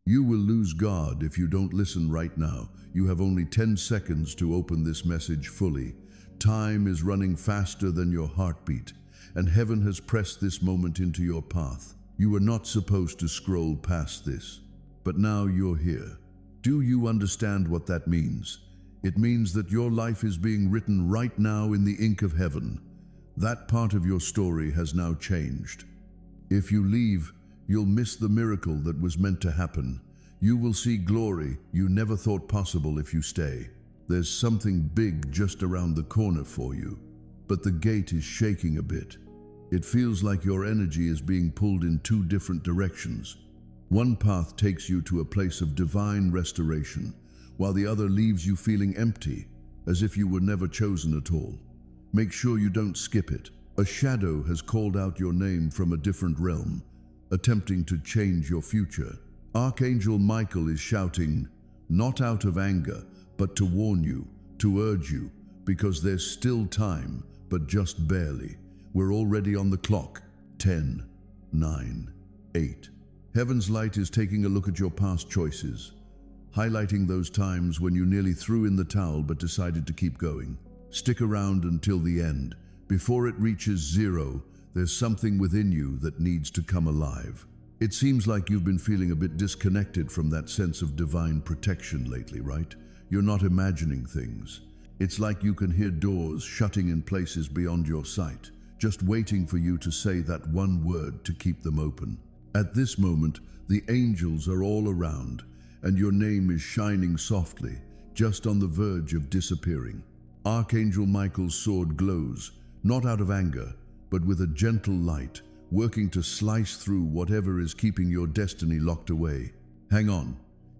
You will lose God if you don't listen right now. You have only 10 seconds to open this message fully. Time is running faster than your heartbeat, and heaven has pressed this moment into your path. You were not supposed to scroll past this, but now you're here. Do you understand what that means? It means that your life is being written right now in the ink of heaven. That part of your story has now changed. If you leave, you'll miss the miracle that was meant to happen. You will see glory you never thought possible if you stay. There's something big just around the corner for you, but the gate is shaking a bit. It feels like your energy is being pulled in two different directions. One path takes you to a place of divine restoration, while the other leaves you feeling empty, as if you were never chosen at all. Make sure you don't skip it. A shadow has called out your name from a different realm, attempting to change your future. Archangel Michael is shouting, not out of anger, but to warn you, to urge you, because there's still time, but just barely. We're already on the clock. 10, 9, 8. Heaven's light is taking a look at your past choices, highlighting those times when you nearly threw in the towel but decided to keep going. Stick around until the end. Before it reaches 0, there's something within you that needs to come alive. It seems like you've been feeling a bit disconnected from that sense of divine protection lately, right? You're not imagining things. It's like you can hear doors shutting in places beyond your sight, just waiting for you to say that one word to keep them open. At this moment, the angels are all around, and your name is shining softly, just on the verge of disappearing. Archangel Michael's sword glows, not out of anger, but with a gentle light, working to slice through whatever is keeping your destiny locked away. Hang on.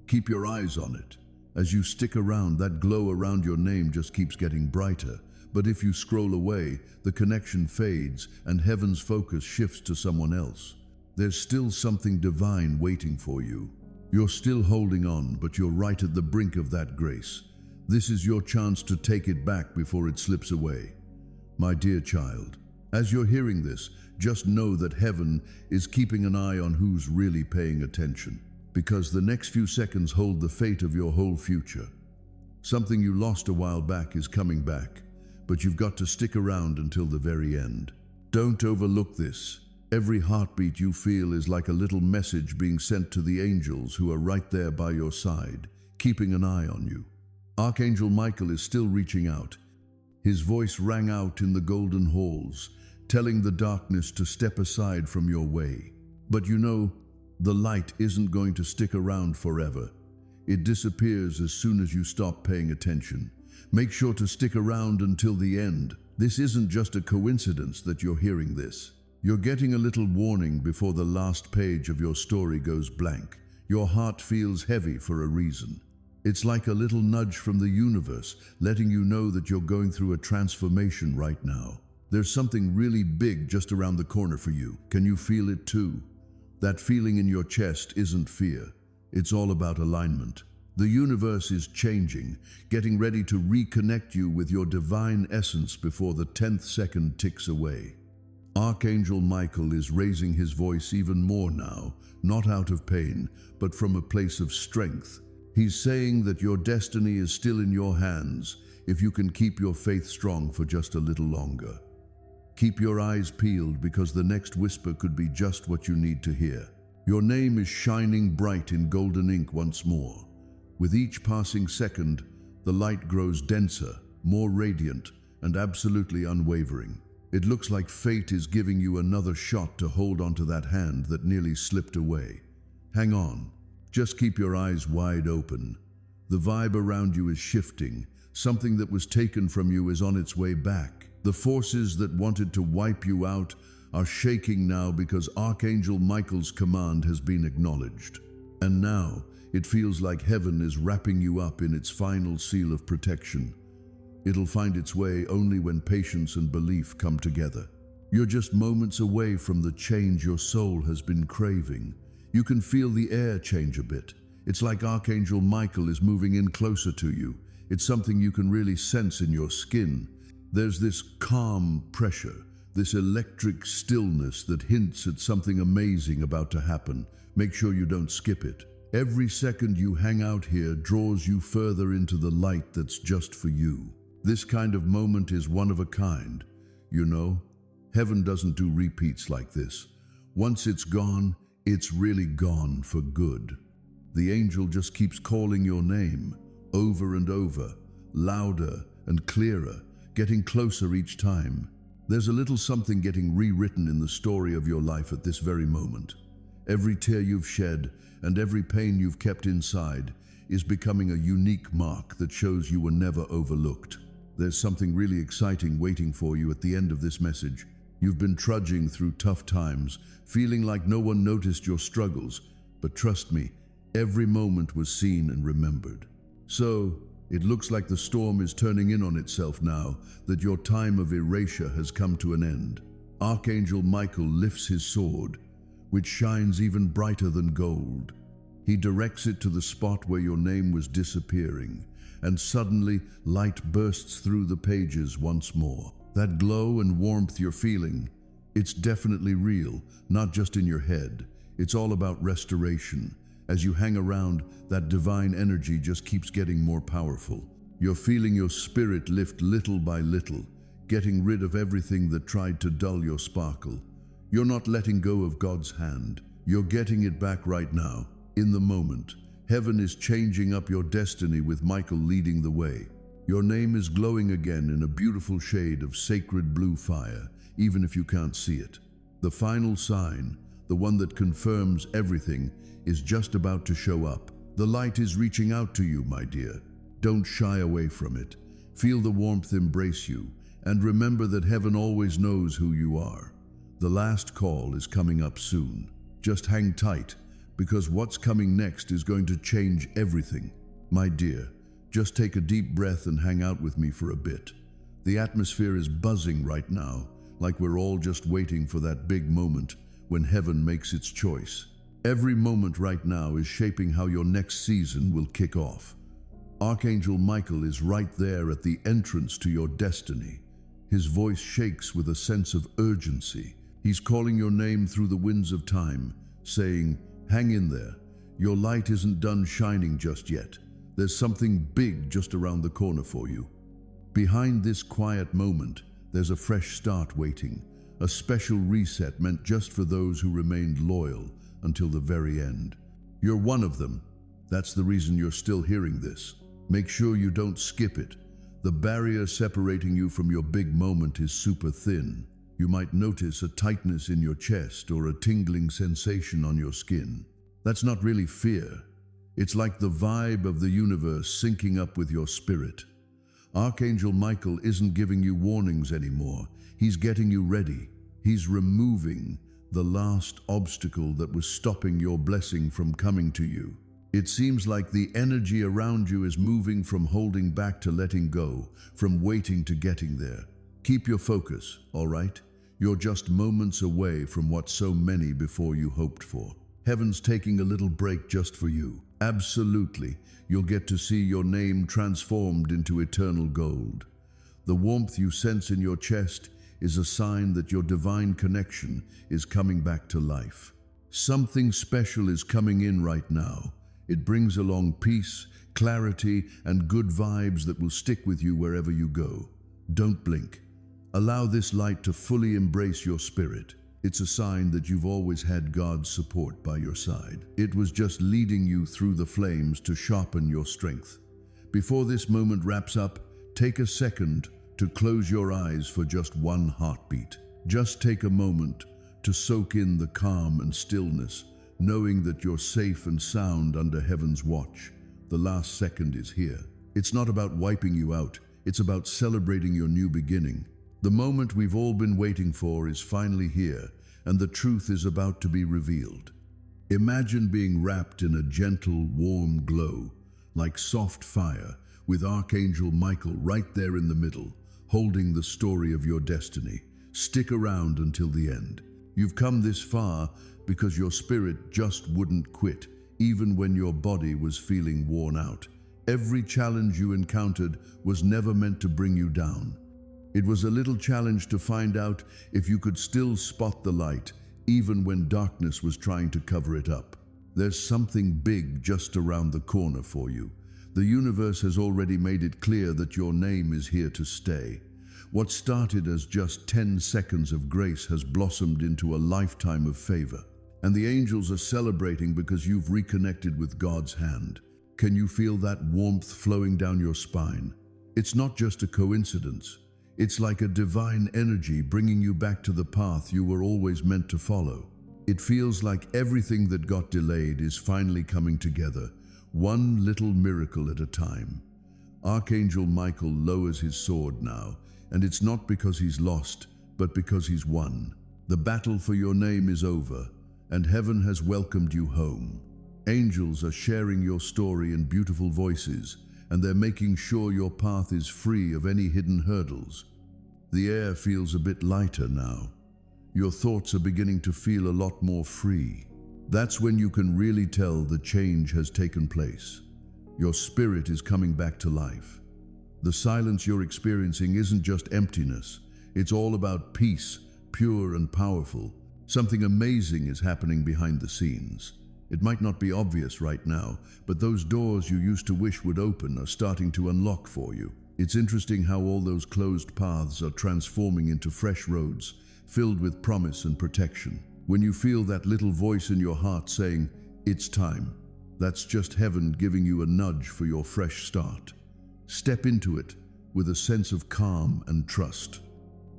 Keep your eyes on it. As you stick around, that glow around your name just keeps getting brighter. But if you scroll away, the connection fades and heaven's focus shifts to someone else. There's still something divine waiting for you. You're still holding on, but you're right at the brink of that grace. This is your chance to take it back before it slips away. My dear child, as you're hearing this, just know that heaven is keeping an eye on who's really paying attention, because the next few seconds hold the fate of your whole future. Something you lost a while back is coming back, but you've got to stick around until the very end. Don't overlook this. Every heartbeat you feel is like a little message being sent to the angels who are right there by your side, keeping an eye on you. Archangel Michael is still reaching out. His voice rang out in the golden halls, telling the darkness to step aside from your way. But you know, the light isn't going to stick around forever. It disappears as soon as you stop paying attention. Make sure to stick around until the end. This isn't just a coincidence that you're hearing this. You're getting a little warning before the last page of your story goes blank. Your heart feels heavy for a reason. It's like a little nudge from the universe, letting you know that you're going through a transformation right now. There's something really big just around the corner for you. Can you feel it too? That feeling in your chest isn't fear. It's all about alignment. The universe is changing, getting ready to reconnect you with your divine essence before the 10th second ticks away. Archangel Michael is raising his voice even more now, not out of pain, but from a place of strength. He's saying that your destiny is still in your hands if you can keep your faith strong for just a little longer. Keep your eyes peeled, because the next whisper could be just what you need to hear. Your name is shining bright in golden ink once more. With each passing second, the light grows denser, more radiant, and absolutely unwavering. It looks like fate is giving you another shot to hold onto that hand that nearly slipped away. Hang on. Just keep your eyes wide open. The vibe around you is shifting. Something that was taken from you is on its way back. The forces that wanted to wipe you out are shaking now because Archangel Michael's command has been acknowledged. And now, it feels like heaven is wrapping you up in its final seal of protection. It'll find its way only when patience and belief come together. You're just moments away from the change your soul has been craving. You can feel the air change a bit. It's like Archangel Michael is moving in closer to you. It's something you can really sense in your skin. There's this calm pressure, this electric stillness that hints at something amazing about to happen. Make sure you don't skip it. Every second you hang out here draws you further into the light that's just for you. This kind of moment is one of a kind. You know, heaven doesn't do repeats like this. Once it's gone, it's really gone for good. The angel just keeps calling your name over and over, louder and clearer, getting closer each time. There's a little something getting rewritten in the story of your life at this very moment. Every tear you've shed and every pain you've kept inside is becoming a unique mark that shows you were never overlooked. There's something really exciting waiting for you at the end of this message. You've been trudging through tough times, feeling like no one noticed your struggles, but trust me, every moment was seen and remembered. So, it looks like the storm is turning in on itself now that your time of erasure has come to an end. Archangel Michael lifts his sword, which shines even brighter than gold. He directs it to the spot where your name was disappearing, and suddenly light bursts through the pages once more. That glow and warmth you're feeling, it's definitely real, not just in your head. It's all about restoration. As you hang around, that divine energy just keeps getting more powerful. You're feeling your spirit lift little by little, getting rid of everything that tried to dull your sparkle. You're not letting go of God's hand. You're getting it back right now, in the moment. Heaven is changing up your destiny with Michael leading the way. Your name is glowing again in a beautiful shade of sacred blue fire, even if you can't see it. The final sign, the one that confirms everything, is just about to show up. The light is reaching out to you, my dear. Don't shy away from it. Feel the warmth embrace you, and remember that heaven always knows who you are. The last call is coming up soon. Just hang tight, because what's coming next is going to change everything. My dear, just take a deep breath and hang out with me for a bit. The atmosphere is buzzing right now, like we're all just waiting for that big moment when heaven makes its choice. Every moment right now is shaping how your next season will kick off. Archangel Michael is right there at the entrance to your destiny. His voice shakes with a sense of urgency. He's calling your name through the winds of time, saying, "Hang in there. Your light isn't done shining just yet. There's something big just around the corner for you." Behind this quiet moment, there's a fresh start waiting, a special reset meant just for those who remained loyal until the very end. You're one of them. That's the reason you're still hearing this. Make sure you don't skip it. The barrier separating you from your big moment is super thin. You might notice a tightness in your chest or a tingling sensation on your skin. That's not really fear. It's like the vibe of the universe syncing up with your spirit. Archangel Michael isn't giving you warnings anymore. He's getting you ready. He's removing the last obstacle that was stopping your blessing from coming to you. It seems like the energy around you is moving from holding back to letting go, from waiting to getting there. Keep your focus, all right? You're just moments away from what so many before you hoped for. Heaven's taking a little break just for you. Absolutely, you'll get to see your name transformed into eternal gold. The warmth you sense in your chest is a sign that your divine connection is coming back to life. Something special is coming in right now. It brings along peace, clarity, and good vibes that will stick with you wherever you go. Don't blink. Allow this light to fully embrace your spirit. It's a sign that you've always had God's support by your side. It was just leading you through the flames to sharpen your strength. Before this moment wraps up, take a second to close your eyes for just one heartbeat. Just take a moment to soak in the calm and stillness, knowing that you're safe and sound under heaven's watch. The last second is here. It's not about wiping you out. It's about celebrating your new beginning. The moment we've all been waiting for is finally here, and the truth is about to be revealed. Imagine being wrapped in a gentle, warm glow, like soft fire, with Archangel Michael right there in the middle, holding the story of your destiny. Stick around until the end. You've come this far because your spirit just wouldn't quit, even when your body was feeling worn out. Every challenge you encountered was never meant to bring you down. It was a little challenge to find out if you could still spot the light, even when darkness was trying to cover it up. There's something big just around the corner for you. The universe has already made it clear that your name is here to stay. What started as just 10 seconds of grace has blossomed into a lifetime of favor. And the angels are celebrating because you've reconnected with God's hand. Can you feel that warmth flowing down your spine? It's not just a coincidence. It's like a divine energy bringing you back to the path you were always meant to follow. It feels like everything that got delayed is finally coming together, one little miracle at a time. Archangel Michael lowers his sword now, and it's not because he's lost, but because he's won. The battle for your name is over, and heaven has welcomed you home. Angels are sharing your story in beautiful voices, and they're making sure your path is free of any hidden hurdles. The air feels a bit lighter now. Your thoughts are beginning to feel a lot more free. That's when you can really tell the change has taken place. Your spirit is coming back to life. The silence you're experiencing isn't just emptiness. It's all about peace, pure and powerful. Something amazing is happening behind the scenes. It might not be obvious right now, but those doors you used to wish would open are starting to unlock for you. It's interesting how all those closed paths are transforming into fresh roads, filled with promise and protection. When you feel that little voice in your heart saying, "It's time," that's just heaven giving you a nudge for your fresh start. Step into it with a sense of calm and trust.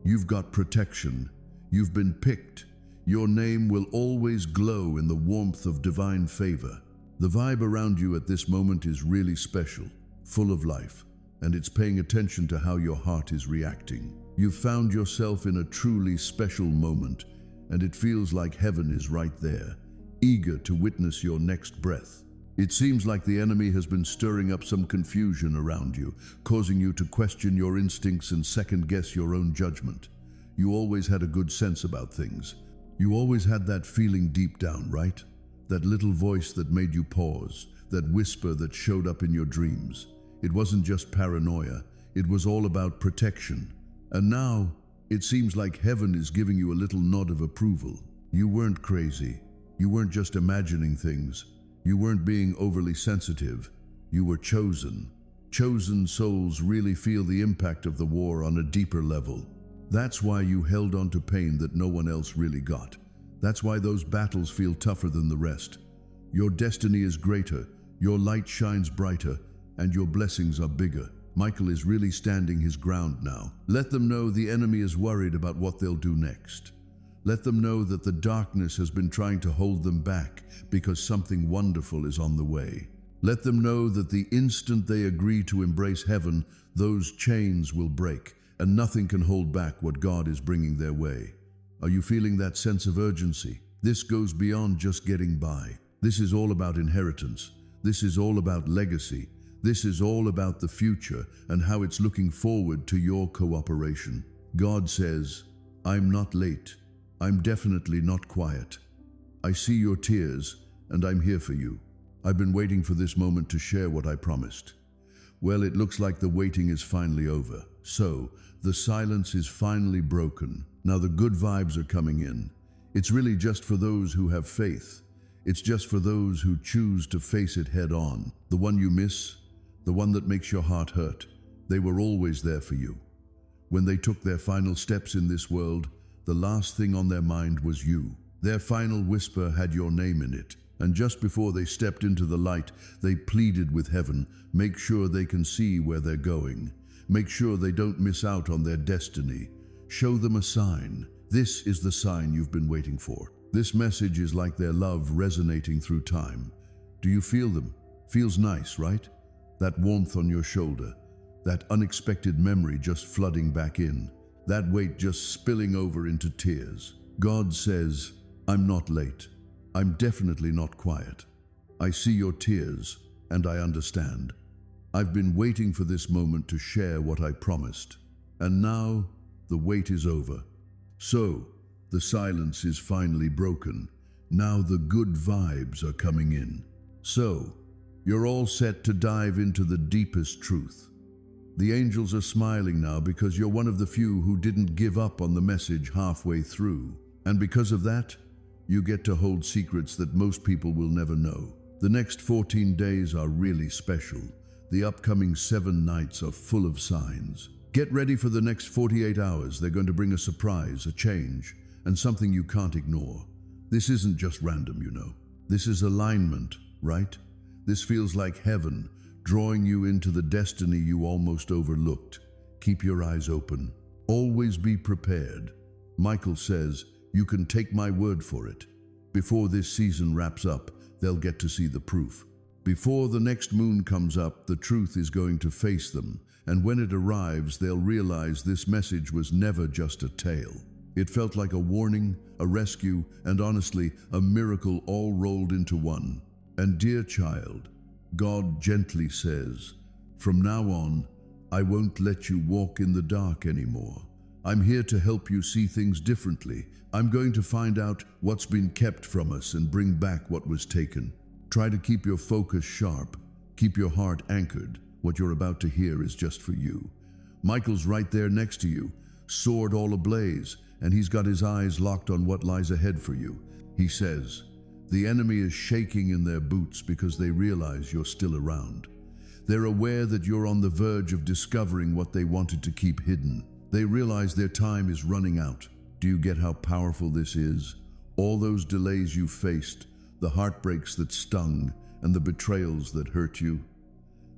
You've got protection. You've been picked. Your name will always glow in the warmth of divine favor. The vibe around you at this moment is really special, full of life, and it's paying attention to how your heart is reacting. You've found yourself in a truly special moment, and it feels like heaven is right there, eager to witness your next breath. It seems like the enemy has been stirring up some confusion around you, causing you to question your instincts and second-guess your own judgment. You always had a good sense about things. You always had that feeling deep down, right? That little voice that made you pause, that whisper that showed up in your dreams. It wasn't just paranoia, it was all about protection. And now, it seems like heaven is giving you a little nod of approval. You weren't crazy. You weren't just imagining things. You weren't being overly sensitive. You were chosen. Chosen souls really feel the impact of the war on a deeper level. That's why you held on to pain that no one else really got. That's why those battles feel tougher than the rest. Your destiny is greater, your light shines brighter, and your blessings are bigger. Michael is really standing his ground now. Let them know the enemy is worried about what they'll do next. Let them know that the darkness has been trying to hold them back because something wonderful is on the way. Let them know that the instant they agree to embrace heaven, those chains will break, and nothing can hold back what God is bringing their way. Are you feeling that sense of urgency? This goes beyond just getting by. This is all about inheritance. This is all about legacy. This is all about the future and how it's looking forward to your cooperation. God says, "I'm not late. I'm definitely not quiet. I see your tears, and I'm here for you. I've been waiting for this moment to share what I promised." Well, it looks like the waiting is finally over. So, the silence is finally broken. Now the good vibes are coming in. It's really just for those who have faith. It's just for those who choose to face it head on. The one you miss, the one that makes your heart hurt, they were always there for you. When they took their final steps in this world, the last thing on their mind was you. Their final whisper had your name in it. And just before they stepped into the light, they pleaded with heaven, make sure they can see where they're going. Make sure they don't miss out on their destiny. Show them a sign. This is the sign you've been waiting for. This message is like their love resonating through time. Do you feel them? Feels nice, right? That warmth on your shoulder, that unexpected memory just flooding back in, that weight just spilling over into tears. God says, "I'm not late. I'm definitely not quiet. I see your tears, and I understand. I've been waiting for this moment to share what I promised. And now, the wait is over. So, the silence is finally broken. Now the good vibes are coming in. So, you're all set to dive into the deepest truth. The angels are smiling now because you're one of the few who didn't give up on the message halfway through. And because of that, You get to hold secrets that most people will never know. The next 14 days are really special. The upcoming 7 nights are full of signs. Get ready for the next 48 hours. They're going to bring a surprise, a change, and something you can't ignore. This isn't just random, you know. This is alignment, right? This feels like heaven, drawing you into the destiny you almost overlooked. Keep your eyes open. Always be prepared. Michael says, you can take my word for it. Before this season wraps up, they'll get to see the proof. Before the next moon comes up, the truth is going to face them, and when it arrives, they'll realize this message was never just a tale. It felt like a warning, a rescue, and honestly, a miracle all rolled into one. And dear child, God gently says, from now on, I won't let you walk in the dark anymore. I'm here to help you see things differently. I'm going to find out what's been kept from us and bring back what was taken. Try to keep your focus sharp. Keep your heart anchored. What you're about to hear is just for you. Michael's right there next to you, sword all ablaze, and he's got his eyes locked on what lies ahead for you. He says, the enemy is shaking in their boots because they realize you're still around. They're aware that you're on the verge of discovering what they wanted to keep hidden. They realize their time is running out. Do you get how powerful this is? All those delays you faced, the heartbreaks that stung, and the betrayals that hurt you,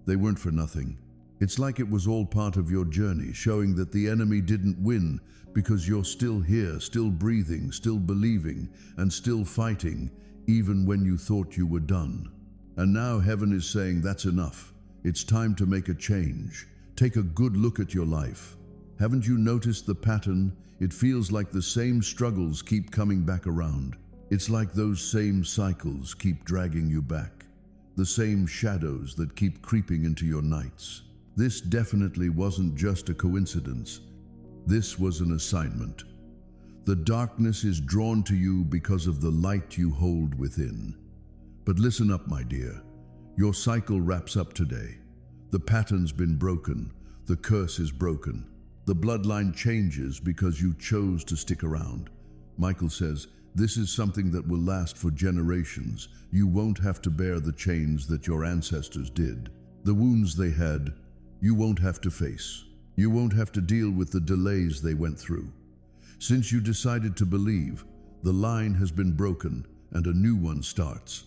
they weren't for nothing. It's like it was all part of your journey, showing that the enemy didn't win because you're still here, still breathing, still believing, and still fighting, even when you thought you were done. And now heaven is saying that's enough. It's time to make a change. Take a good look at your life. Haven't you noticed the pattern? It feels like the same struggles keep coming back around. It's like those same cycles keep dragging you back. The same shadows that keep creeping into your nights. This definitely wasn't just a coincidence. This was an assignment. The darkness is drawn to you because of the light you hold within. But listen up, my dear. Your cycle wraps up today. The pattern's been broken. The curse is broken. The bloodline changes because you chose to stick around. Michael says, this is something that will last for generations. You won't have to bear the chains that your ancestors did. The wounds they had, you won't have to face. You won't have to deal with the delays they went through. Since you decided to believe, the line has been broken and a new one starts.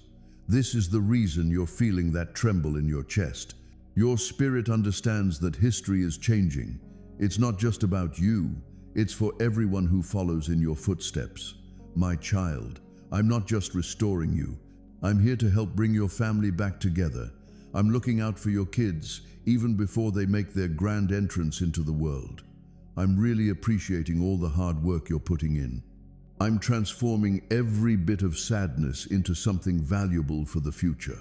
This is the reason you're feeling that tremble in your chest. Your spirit understands that history is changing. It's not just about you, it's for everyone who follows in your footsteps. My child, I'm not just restoring you. I'm here to help bring your family back together. I'm looking out for your kids, even before they make their grand entrance into the world. I'm really appreciating all the hard work you're putting in. I'm transforming every bit of sadness into something valuable for the future.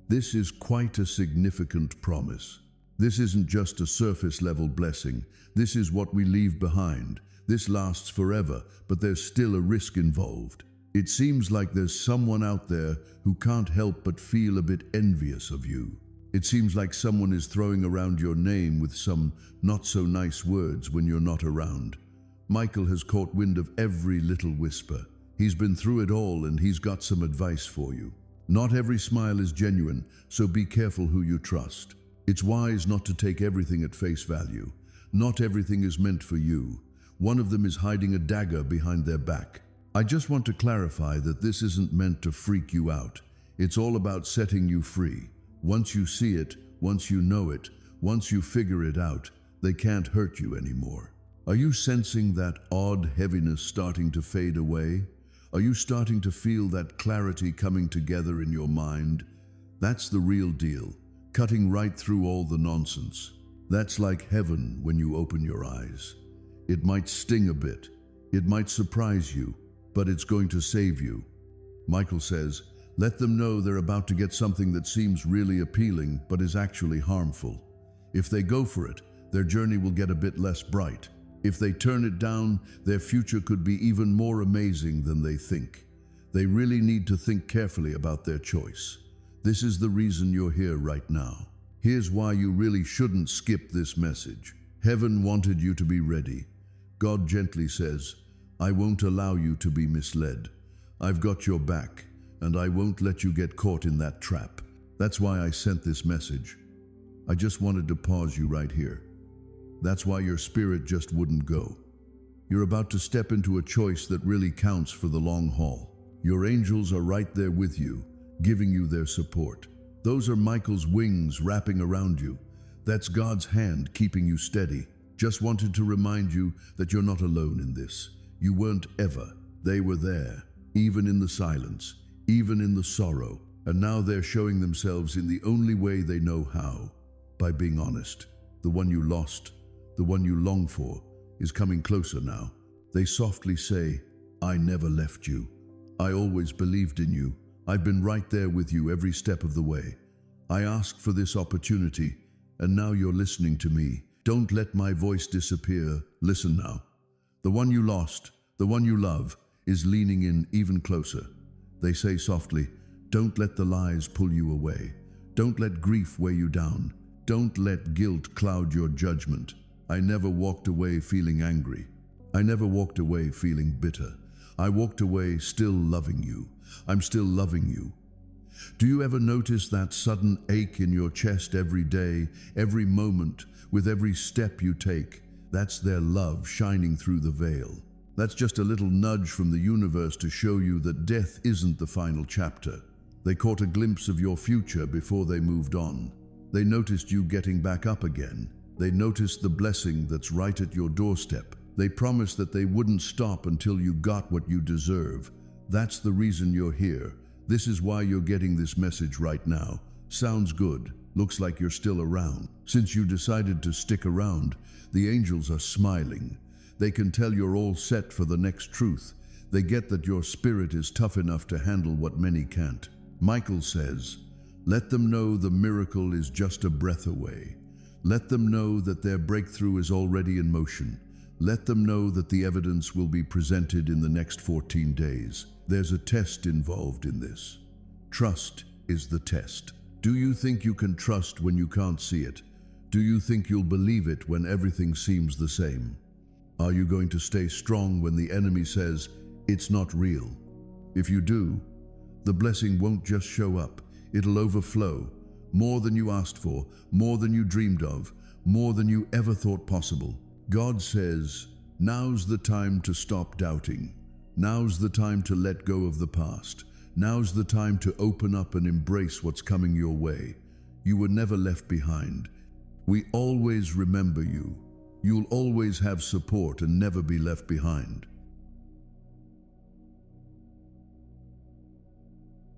This is quite a significant promise. This isn't just a surface-level blessing. This is what we leave behind. This lasts forever, but there's still a risk involved. It seems like there's someone out there who can't help but feel a bit envious of you. It seems like someone is throwing around your name with some not-so-nice words when you're not around. Michael has caught wind of every little whisper. He's been through it all and he's got some advice for you. Not every smile is genuine, so be careful who you trust. It's wise not to take everything at face value. Not everything is meant for you. One of them is hiding a dagger behind their back. I just want to clarify that this isn't meant to freak you out. It's all about setting you free. Once you see it, once you know it, once you figure it out, they can't hurt you anymore. Are you sensing that odd heaviness starting to fade away? Are you starting to feel that clarity coming together in your mind? That's the real deal, cutting right through all the nonsense. That's like heaven when you open your eyes. It might sting a bit, it might surprise you, but it's going to save you. Michael says, let them know they're about to get something that seems really appealing but is actually harmful. If they go for it, their journey will get a bit less bright. If they turn it down, their future could be even more amazing than they think. They really need to think carefully about their choice. This is the reason you're here right now. Here's why you really shouldn't skip this message. Heaven wanted you to be ready. God gently says, I won't allow you to be misled. I've got your back, and I won't let you get caught in that trap. That's why I sent this message. I just wanted to pause you right here. That's why your spirit just wouldn't go. You're about to step into a choice that really counts for the long haul. Your angels are right there with you, giving you their support. Those are Michael's wings wrapping around you. That's God's hand keeping you steady. Just wanted to remind you that you're not alone in this. You weren't ever. They were there, even in the silence, even in the sorrow. And now they're showing themselves in the only way they know how, by being honest. The one you lost, the one you long for, is coming closer now. They softly say, I never left you. I always believed in you. I've been right there with you every step of the way. I asked for this opportunity, and now you're listening to me. Don't let my voice disappear. Listen now. The one you lost, the one you love, is leaning in even closer. They say softly, don't let the lies pull you away. Don't let grief weigh you down. Don't let guilt cloud your judgment. I never walked away feeling angry. I never walked away feeling bitter. I walked away still loving you. I'm still loving you. Do you ever notice that sudden ache in your chest every day, every moment, with every step you take? That's their love shining through the veil. That's just a little nudge from the universe to show you that death isn't the final chapter. They caught a glimpse of your future before they moved on. They noticed you getting back up again. They noticed the blessing that's right at your doorstep. They promised that they wouldn't stop until you got what you deserve. That's the reason you're here. This is why you're getting this message right now. Sounds good. Looks like you're still around. Since you decided to stick around, the angels are smiling. They can tell you're all set for the next truth. They get that your spirit is tough enough to handle what many can't. Michael says, let them know the miracle is just a breath away. Let them know that their breakthrough is already in motion. Let them know that the evidence will be presented in the next 14 days. There's a test involved in this. Trust is the test. Do you think you can trust when you can't see it? Do you think you'll believe it when everything seems the same? Are you going to stay strong when the enemy says, it's not real? If you do, the blessing won't just show up. It'll overflow. More than you asked for, more than you dreamed of, more than you ever thought possible. God says, now's the time to stop doubting. Now's the time to let go of the past. Now's the time to open up and embrace what's coming your way. You were never left behind. We always remember you. You'll always have support and never be left behind.